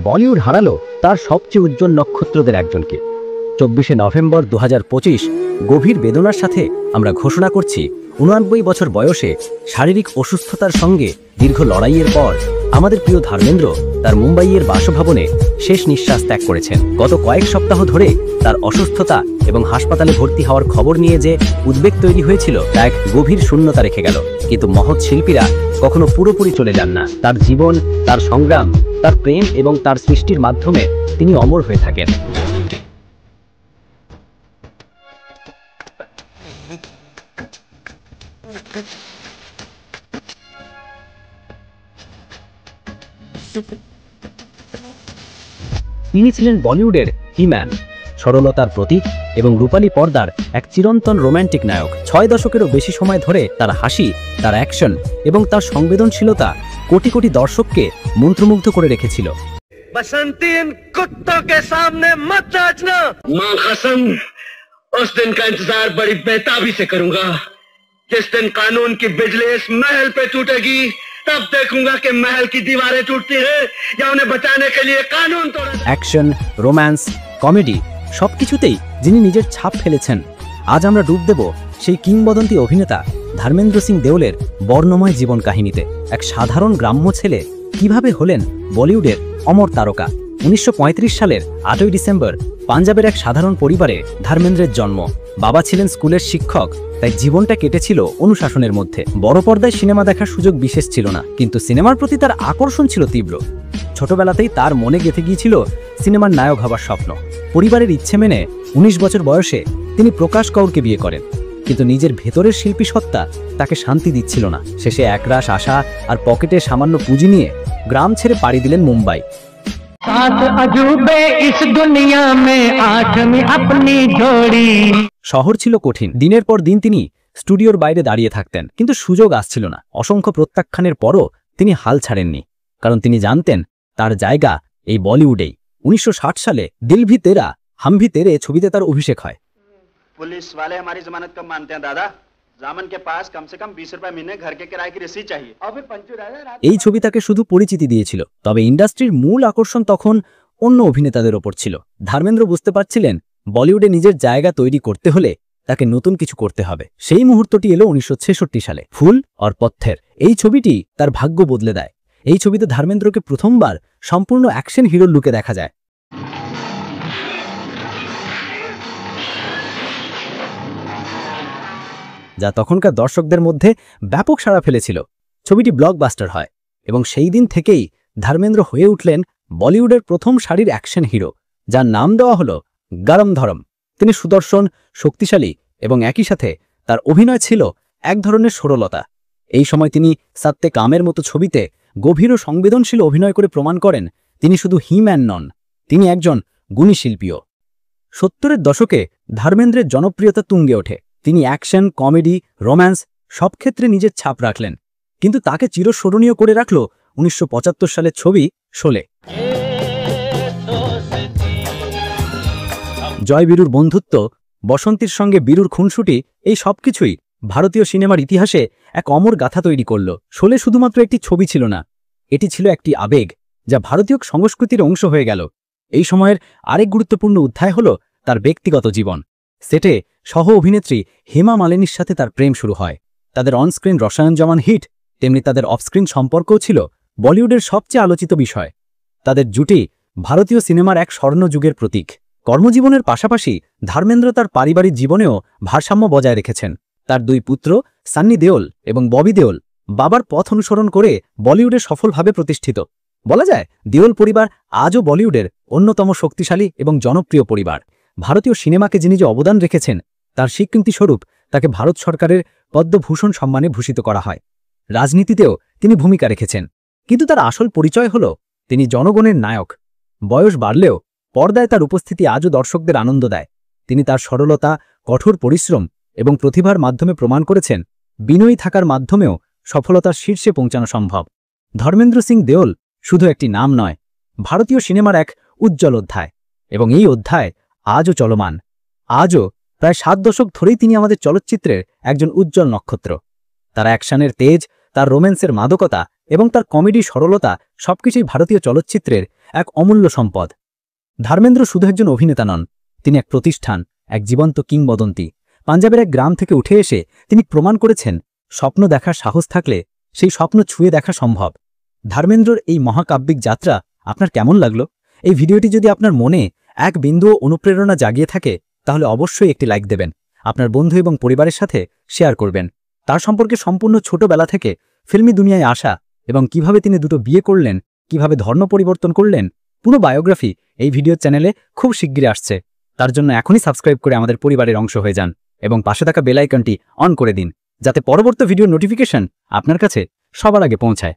বলিউড হারালো তার সবচেয়ে উজ্জ্বল নক্ষত্রদের একজনকে। 24শে নভেম্বর 2025 গভীর বেদনার সাথে আমরা ঘোষণা করছি 89 বছর বয়সে শারীরিক অসুস্থতার সঙ্গে দীর্ঘ লড়াইয়ের পর আমাদের প্রিয় ধর্মেন্দ্র তার মুম্বাইয়ের বাসভবনে শেষ নিঃশ্বাস ত্যাগ করেছেন। গত কয়েক সপ্তাহ ধরে তার অসুস্থতা এবং হাসপাতালে ভর্তি হওয়ার খবর নিয়ে যে উদ্বেগ তৈরি হয়েছিল তা এক গভীর শূন্যতা রেখে গেল। কিন্তু মহৎ শিল্পীরা কখনো পুরোপুরি চলে যান না। তার জীবন, তার সংগ্রাম, তার প্রেম এবং তার সৃষ্টির মাধ্যমে তিনি অমর হয়ে থাকেন। তিনি ছিলেন বলিউডের হিম্যান, সরলতার প্রতীক এবং রূপালী পর্দার এক চিরন্তন রোম্যান্টিক নায়ক। 6 দশকেরও বেশি সময় ধরে তার হাসি, তার অ্যাকশন এবং তার সংবেদনশীলতা কোটি কোটি দর্শককে মন্ত্রমুগ্ধ করে রেখেছিল। बसंती इन कुत्तों के सामने मत नाचना। मां कसम, उस दिन का इंतजार बड़ी बेताबी से करूंगा जिस दिन कानून की बिजली इस महल पे टूटेगी। तब देखूंगा कि महल की दीवारें टूटती हैं या उन्हें बचाने के लिए कानून तोड़ा। অ্যাকশন, রোম্যান্স, কমেডি সবকিছুতেই যিনি নিজের ছাপ ফেলেছেন। আজ আমরা ডুব দেব সেই কিংবদন্তি অভিনেতা ধর্মেন্দ্র সিং দেওলের বর্ণময় জীবন কাহিনীতে। এক সাধারণ গ্রাম্য ছেলে কিভাবে হলেন বলিউডের অমর তারকা। 1935 সালের 8ই ডিসেম্বর পাঞ্জাবের এক সাধারণ পরিবারে ধর্মেন্দ্রের জন্ম। বাবা ছিলেন স্কুলের শিক্ষক, তাই জীবনটা কেটেছিল অনুশাসনের মধ্যে। বড় পর্দায় সিনেমা দেখার সুযোগ বিশেষ ছিল না, কিন্তু সিনেমার প্রতি তার আকর্ষণ ছিল তীব্র। ছোটবেলাতেই তার মনে গেঁথে গিয়েছিল সিনেমার নায়ক হবার স্বপ্ন। পরিবারের ইচ্ছে মেনে 19 বছর বয়সে তিনি প্রকাশ কৌরকে বিয়ে করেন, কিন্তু নিজের ভেতরের শিল্পী সত্তা তাকে শান্তি দিচ্ছিল না। শেষে একরাশ আশা আর পকেটে সামান্য পুঁজি নিয়ে গ্রাম ছেড়ে পাড়ি দিলেন মুম্বাই। শহর ছিল কঠিন। দিনের পর দিন তিনি স্টুডিওর বাইরে দাঁড়িয়ে থাকতেন, কিন্তু সুযোগ আসছিল না। অসংখ্য প্রত্যাখ্যানের পরও তিনি হাল ছাড়েননি, কারণ তিনি জানতেন তার জায়গা এই বলিউডেই। 1960 সালে দিল ভি তেরা হাম ভি তেরে ছবিতে তার অভিষেক হয়। पुलिस वाले हमारी जमानत कब मानते हैं दादा? जामन के पास कम से कम 20 रुपए महीने घर के किराए की रसीद चाहिए। এই ছবি তাকে শুধু পরিচিতি দিয়েছিল, তবে ইন্ডাস্ট্রির মূল আকর্ষণ তখন অন্য অভিনেতাদের ওপর ছিল। ধর্মেন্দ্র বুঝতে পারছিলেন বলিউডে নিজের জায়গা তৈরি করতে হলে তাকে নতুন কিছু করতে হবে। সেই মুহূর্তটি এলো 1966 সালে, ফুল और पत्थर। এই ছবিটি তার ভাগ্য বদলে দেয়। এই ছবিতে ধর্মেন্দ্রকে প্রথমবার সম্পূর্ণ অ্যাকশন হিরোর লুকে দেখা যায়। যা তখনকার দর্শকদের মধ্যে ব্যাপক সাড়া ফেলেছিল। ছবিটি ব্লকবাস্টার হয় এবং সেই দিন থেকেই ধর্মেন্দ্র হয়ে উঠলেন বলিউডের প্রথম সারির অ্যাকশন হিরো, যার নাম দেওয়া হলো গরম ধরম। তিনি সুদর্শন, শক্তিশালী এবং একই সাথে তার অভিনয় ছিল এক ধরনের সরলতা। এই সময় তিনি সত্যে কামের মতো ছবিতে গভীর ও সংবেদনশীল অভিনয় করে প্রমাণ করেন তিনি শুধু হিম্যান নন, তিনি একজন গুণী শিল্পীও। 70-এর দশকে ধর্মেন্দ্রের জনপ্রিয়তা তুঙ্গে ওঠে। তিনি অ্যাকশন, কমেডি, রোম্যান্স সব ক্ষেত্রে নিজের ছাপ রাখলেন, কিন্তু তাকে চিরস্মরণীয় করে রাখল 1975 সালের ছবি শোলে। জয় বীরুর বন্ধুত্ব, বসন্তীর সঙ্গে বীরুর খুনসুটি, এই সবকিছুই ভারতীয় সিনেমার ইতিহাসে এক অমর গাথা তৈরি করল। শোলে শুধুমাত্র একটি ছবি ছিল না, এটি ছিল একটি আবেগ যা ভারতীয় সংস্কৃতির অংশ হয়ে গেল। এই সময়ের আরেক গুরুত্বপূর্ণ অধ্যায় হল তার ব্যক্তিগত জীবন। সেটে সহ অভিনেত্রী হেমা মালিনীর সাথে তার প্রেম শুরু হয়। তাদের অনস্ক্রিন রসায়ন যেমন হিট, তেমনি তাদের অফস্ক্রিন সম্পর্কও ছিল বলিউডের সবচেয়ে আলোচিত বিষয়। তাদের জুটি ভারতীয় সিনেমার এক স্বর্ণযুগের প্রতীক। কর্মজীবনের পাশাপাশি ধর্মেন্দ্র তার পারিবারিক জীবনেও ভারসাম্য বজায় রেখেছেন। তার 2 পুত্র সান্নি দেওল এবং ববি দেওল বাবার পথ অনুসরণ করে বলিউডে সফলভাবে প্রতিষ্ঠিত। বলা যায় দেওল পরিবার আজও বলিউডের অন্যতম শক্তিশালী এবং জনপ্রিয় পরিবার। ভারতীয় সিনেমাকে যিনি যে অবদান রেখেছেন তার স্বীকৃতিস্বরূপ তাকে ভারত সরকারের পদ্মভূষণ সম্মানে ভূষিত করা হয়। রাজনীতিতেও তিনি ভূমিকা রেখেছেন, কিন্তু তার আসল পরিচয় হল তিনি জনগণের নায়ক। বয়স বাড়লেও পর্দায় তার উপস্থিতি আজও দর্শকদের আনন্দ দেয়। তিনি তার সরলতা, কঠোর পরিশ্রম এবং প্রতিভার মাধ্যমে প্রমাণ করেছেন বিনয়ী থাকার মাধ্যমেও সফলতার শীর্ষে পৌঁছানো সম্ভব। ধর্মেন্দ্র সিং দেওল শুধু একটি নাম নয়, ভারতীয় সিনেমার এক উজ্জ্বল অধ্যায়, এবং এই অধ্যায় আজও চলমান। আজও প্রায় 7 দশক ধরেই তিনি আমাদের চলচ্চিত্রের একজন উজ্জ্বল নক্ষত্র। তার অ্যাকশনের তেজ, তার রোম্যান্সের মাদকতা এবং তার কমেডি সরলতা সবকিছুই ভারতীয় চলচ্চিত্রের এক অমূল্য সম্পদ। ধর্মেন্দ্র শুধু একজন অভিনেতা নন, তিনি এক প্রতিষ্ঠান, এক জীবন্ত কিংবদন্তি। পাঞ্জাবের এক গ্রাম থেকে উঠে এসে তিনি প্রমাণ করেছেন স্বপ্ন দেখার সাহস থাকলে সেই স্বপ্ন ছুঁয়ে দেখা সম্ভব। ধর্মেন্দ্রর এই মহাকাব্যিক যাত্রা আপনার কেমন লাগলো? এই ভিডিওটি যদি আপনার মনে এক বিন্দুও অনুপ্রেরণা জাগিয়ে থাকে তাহলে অবশ্যই একটি লাইক দেবেন, আপনার বন্ধু এবং পরিবারের সাথে শেয়ার করবেন। তার সম্পর্কে সম্পূর্ণ ছোটবেলা থেকে ফিল্মি দুনিয়ায় আসা এবং কিভাবে তিনি দুটো বিয়ে করলেন, কিভাবে ধর্ম পরিবর্তন করলেন, পুরো বায়োগ্রাফি এই ভিডিও চ্যানেলে খুব শিগগিরই আসছে। তার জন্য এখনই সাবস্ক্রাইব করে আমাদের পরিবারের অংশ হয়ে যান এবং পাশে থাকা বেল আইকনটি অন করে দিন, যাতে পরবর্তী ভিডিওর নোটিফিকেশন আপনার কাছে সবার আগে পৌঁছায়।